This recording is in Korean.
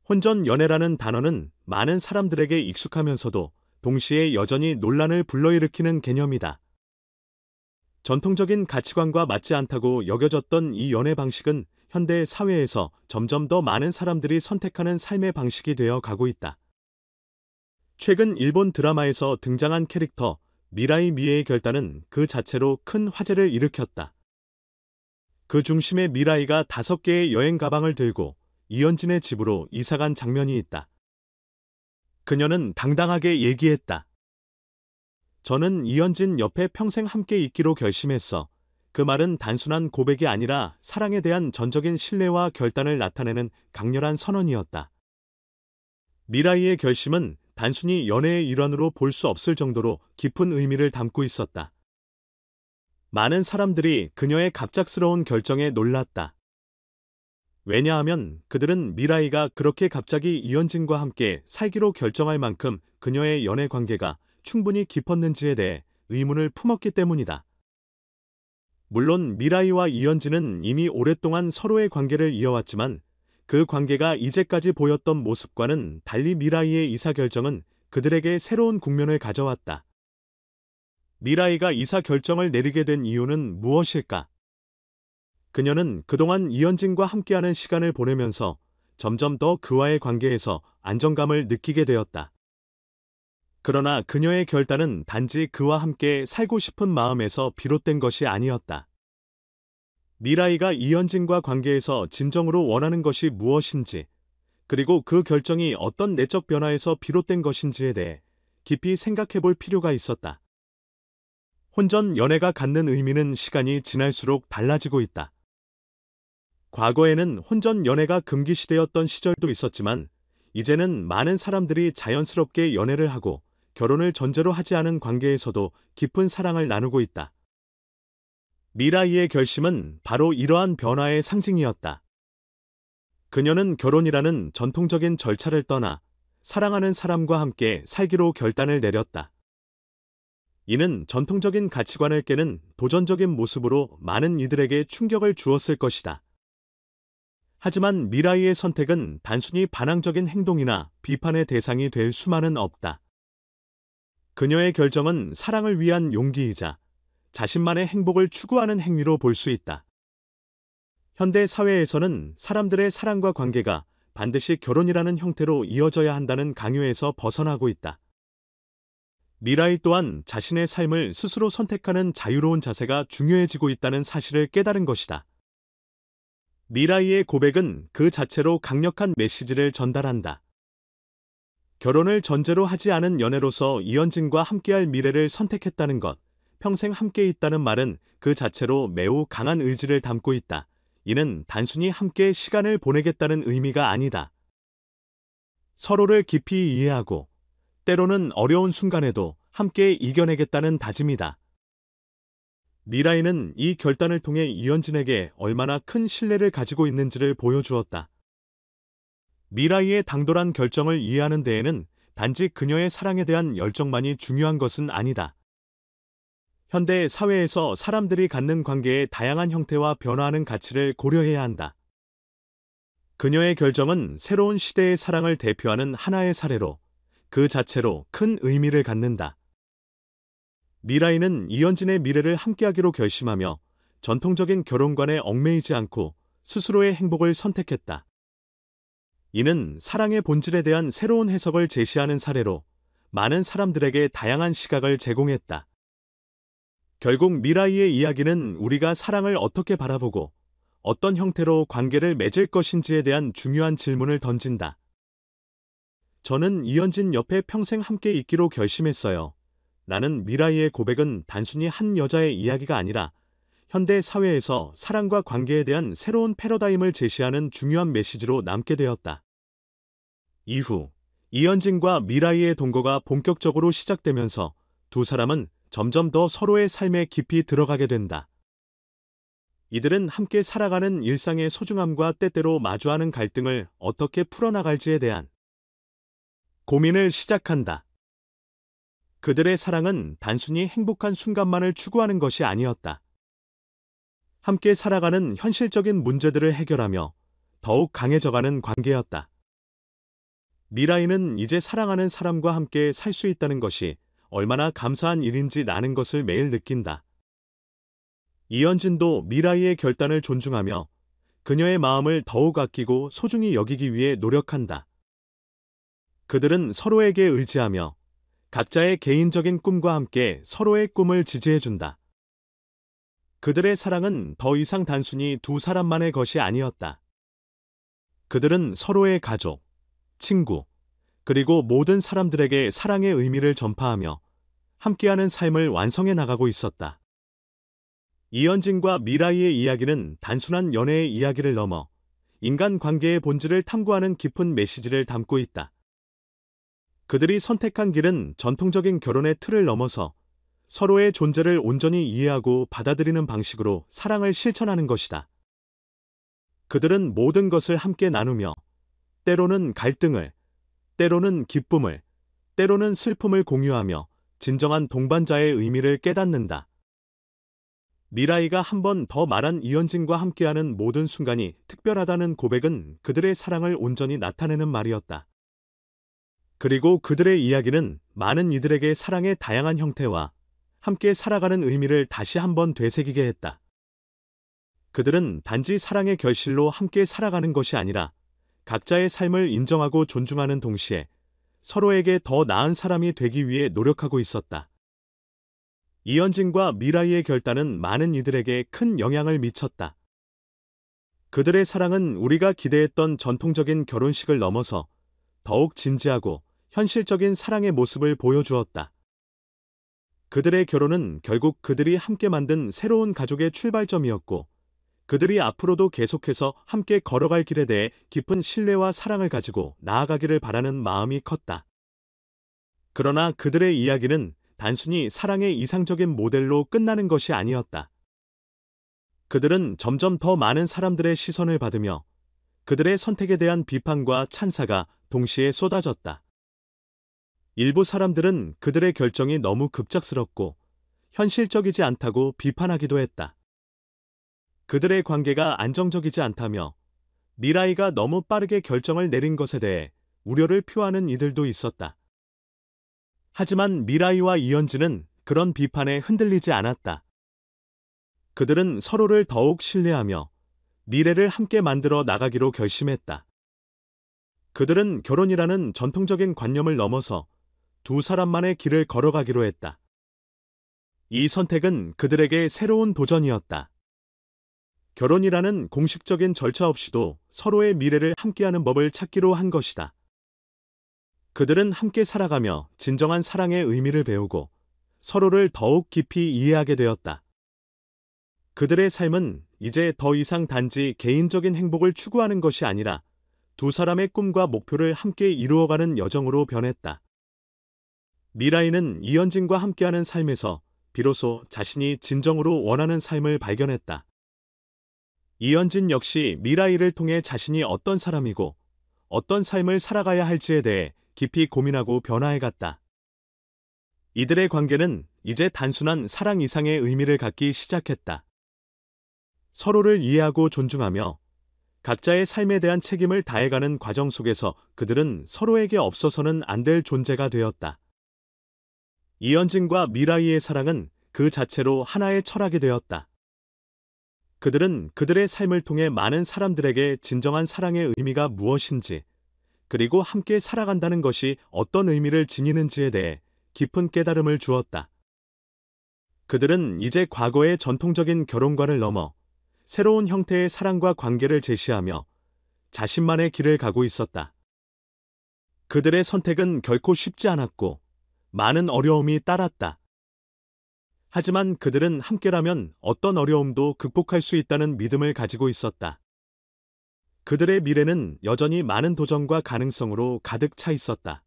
혼전 연애라는 단어는 많은 사람들에게 익숙하면서도 동시에 여전히 논란을 불러일으키는 개념이다. 전통적인 가치관과 맞지 않다고 여겨졌던 이 연애 방식은 현대 사회에서 점점 더 많은 사람들이 선택하는 삶의 방식이 되어 가고 있다. 최근 일본 드라마에서 등장한 캐릭터 미라이 미에의 결단은 그 자체로 큰 화제를 일으켰다. 그 중심에 미라이가 5개의 여행 가방을 들고 이현진의 집으로 이사간 장면이 있다. 그녀는 당당하게 얘기했다. 저는 이현진 옆에 평생 함께 있기로 결심했어. 그 말은 단순한 고백이 아니라 사랑에 대한 전적인 신뢰와 결단을 나타내는 강렬한 선언이었다. 미라이의 결심은 단순히 연애의 일환으로 볼 수 없을 정도로 깊은 의미를 담고 있었다. 많은 사람들이 그녀의 갑작스러운 결정에 놀랐다. 왜냐하면 그들은 미라이가 그렇게 갑자기 이현진과 함께 살기로 결정할 만큼 그녀의 연애 관계가 충분히 깊었는지에 대해 의문을 품었기 때문이다. 물론 미라이와 이현진은 이미 오랫동안 서로의 관계를 이어왔지만 그 관계가 이제까지 보였던 모습과는 달리 미라이의 이사 결정은 그들에게 새로운 국면을 가져왔다. 미라이가 이사 결정을 내리게 된 이유는 무엇일까? 그녀는 그동안 이현진과 함께하는 시간을 보내면서 점점 더 그와의 관계에서 안정감을 느끼게 되었다. 그러나 그녀의 결단은 단지 그와 함께 살고 싶은 마음에서 비롯된 것이 아니었다. 미라이가 이현진과 관계에서 진정으로 원하는 것이 무엇인지, 그리고 그 결정이 어떤 내적 변화에서 비롯된 것인지에 대해 깊이 생각해 볼 필요가 있었다. 혼전 연애가 갖는 의미는 시간이 지날수록 달라지고 있다. 과거에는 혼전 연애가 금기시되었던 시절도 있었지만, 이제는 많은 사람들이 자연스럽게 연애를 하고 결혼을 전제로 하지 않은 관계에서도 깊은 사랑을 나누고 있다. 미라이의 결심은 바로 이러한 변화의 상징이었다. 그녀는 결혼이라는 전통적인 절차를 떠나 사랑하는 사람과 함께 살기로 결단을 내렸다. 이는 전통적인 가치관을 깨는 도전적인 모습으로 많은 이들에게 충격을 주었을 것이다. 하지만 미라이의 선택은 단순히 반항적인 행동이나 비판의 대상이 될 수만은 없다. 그녀의 결정은 사랑을 위한 용기이자 자신만의 행복을 추구하는 행위로 볼 수 있다. 현대 사회에서는 사람들의 사랑과 관계가 반드시 결혼이라는 형태로 이어져야 한다는 강요에서 벗어나고 있다. 미라이 또한 자신의 삶을 스스로 선택하는 자유로운 자세가 중요해지고 있다는 사실을 깨달은 것이다. 미라이의 고백은 그 자체로 강력한 메시지를 전달한다. 결혼을 전제로 하지 않은 연애로서 이현진과 함께할 미래를 선택했다는 것, 평생 함께 있다는 말은 그 자체로 매우 강한 의지를 담고 있다. 이는 단순히 함께 시간을 보내겠다는 의미가 아니다. 서로를 깊이 이해하고 때로는 어려운 순간에도 함께 이겨내겠다는 다짐이다. 미라이는 이 결단을 통해 이현진에게 얼마나 큰 신뢰를 가지고 있는지를 보여주었다. 미라이의 당돌한 결정을 이해하는 데에는 단지 그녀의 사랑에 대한 열정만이 중요한 것은 아니다. 현대 사회에서 사람들이 갖는 관계의 다양한 형태와 변화하는 가치를 고려해야 한다. 그녀의 결정은 새로운 시대의 사랑을 대표하는 하나의 사례로 그 자체로 큰 의미를 갖는다. 미라이는 이현진의 미래를 함께하기로 결심하며 전통적인 결혼관에 얽매이지 않고 스스로의 행복을 선택했다. 이는 사랑의 본질에 대한 새로운 해석을 제시하는 사례로 많은 사람들에게 다양한 시각을 제공했다. 결국 미라이의 이야기는 우리가 사랑을 어떻게 바라보고 어떤 형태로 관계를 맺을 것인지에 대한 중요한 질문을 던진다. 저는 이현진 옆에 평생 함께 있기로 결심했어요. 라는 미라이의 고백은 단순히 한 여자의 이야기가 아니라 현대 사회에서 사랑과 관계에 대한 새로운 패러다임을 제시하는 중요한 메시지로 남게 되었다. 이후 이현진과 미라이의 동거가 본격적으로 시작되면서 두 사람은 점점 더 서로의 삶에 깊이 들어가게 된다. 이들은 함께 살아가는 일상의 소중함과 때때로 마주하는 갈등을 어떻게 풀어나갈지에 대한 고민을 시작한다. 그들의 사랑은 단순히 행복한 순간만을 추구하는 것이 아니었다. 함께 살아가는 현실적인 문제들을 해결하며 더욱 강해져가는 관계였다. 미라이는 이제 사랑하는 사람과 함께 살 수 있다는 것이 얼마나 감사한 일인지 나는 것을 매일 느낀다. 이현진도 미라이의 결단을 존중하며 그녀의 마음을 더욱 아끼고 소중히 여기기 위해 노력한다. 그들은 서로에게 의지하며 각자의 개인적인 꿈과 함께 서로의 꿈을 지지해준다. 그들의 사랑은 더 이상 단순히 두 사람만의 것이 아니었다. 그들은 서로의 가족, 친구, 그리고 모든 사람들에게 사랑의 의미를 전파하며 함께하는 삶을 완성해 나가고 있었다. 이현진과 미라이의 이야기는 단순한 연애의 이야기를 넘어 인간 관계의 본질을 탐구하는 깊은 메시지를 담고 있다. 그들이 선택한 길은 전통적인 결혼의 틀을 넘어서 서로의 존재를 온전히 이해하고 받아들이는 방식으로 사랑을 실천하는 것이다. 그들은 모든 것을 함께 나누며 때로는 갈등을, 때로는 기쁨을, 때로는 슬픔을 공유하며 진정한 동반자의 의미를 깨닫는다. 미라이가 한 번 더 말한 이현진과 함께하는 모든 순간이 특별하다는 고백은 그들의 사랑을 온전히 나타내는 말이었다. 그리고 그들의 이야기는 많은 이들에게 사랑의 다양한 형태와 함께 살아가는 의미를 다시 한번 되새기게 했다. 그들은 단지 사랑의 결실로 함께 살아가는 것이 아니라 각자의 삶을 인정하고 존중하는 동시에 서로에게 더 나은 사람이 되기 위해 노력하고 있었다. 이현진과 미라이의 결단은 많은 이들에게 큰 영향을 미쳤다. 그들의 사랑은 우리가 기대했던 전통적인 결혼식을 넘어서 더욱 진지하고 현실적인 사랑의 모습을 보여주었다. 그들의 결혼은 결국 그들이 함께 만든 새로운 가족의 출발점이었고, 그들이 앞으로도 계속해서 함께 걸어갈 길에 대해 깊은 신뢰와 사랑을 가지고 나아가기를 바라는 마음이 컸다. 그러나 그들의 이야기는 단순히 사랑의 이상적인 모델로 끝나는 것이 아니었다. 그들은 점점 더 많은 사람들의 시선을 받으며 그들의 선택에 대한 비판과 찬사가 동시에 쏟아졌다. 일부 사람들은 그들의 결정이 너무 급작스럽고 현실적이지 않다고 비판하기도 했다. 그들의 관계가 안정적이지 않다며 미라이가 너무 빠르게 결정을 내린 것에 대해 우려를 표하는 이들도 있었다. 하지만 미라이와 이현진은 그런 비판에 흔들리지 않았다. 그들은 서로를 더욱 신뢰하며 미래를 함께 만들어 나가기로 결심했다. 그들은 결혼이라는 전통적인 관념을 넘어서 두 사람만의 길을 걸어가기로 했다. 이 선택은 그들에게 새로운 도전이었다. 결혼이라는 공식적인 절차 없이도 서로의 미래를 함께하는 법을 찾기로 한 것이다. 그들은 함께 살아가며 진정한 사랑의 의미를 배우고 서로를 더욱 깊이 이해하게 되었다. 그들의 삶은 이제 더 이상 단지 개인적인 행복을 추구하는 것이 아니라 두 사람의 꿈과 목표를 함께 이루어가는 여정으로 변했다. 미라이는 이현진과 함께하는 삶에서 비로소 자신이 진정으로 원하는 삶을 발견했다. 이현진 역시 미라이를 통해 자신이 어떤 사람이고 어떤 삶을 살아가야 할지에 대해 깊이 고민하고 변화해갔다. 이들의 관계는 이제 단순한 사랑 이상의 의미를 갖기 시작했다. 서로를 이해하고 존중하며 각자의 삶에 대한 책임을 다해가는 과정 속에서 그들은 서로에게 없어서는 안 될 존재가 되었다. 이현진과 미라이의 사랑은 그 자체로 하나의 철학이 되었다. 그들은 그들의 삶을 통해 많은 사람들에게 진정한 사랑의 의미가 무엇인지, 그리고 함께 살아간다는 것이 어떤 의미를 지니는지에 대해 깊은 깨달음을 주었다. 그들은 이제 과거의 전통적인 결혼관을 넘어 새로운 형태의 사랑과 관계를 제시하며 자신만의 길을 가고 있었다. 그들의 선택은 결코 쉽지 않았고 많은 어려움이 따랐다. 하지만 그들은 함께라면 어떤 어려움도 극복할 수 있다는 믿음을 가지고 있었다. 그들의 미래는 여전히 많은 도전과 가능성으로 가득 차 있었다.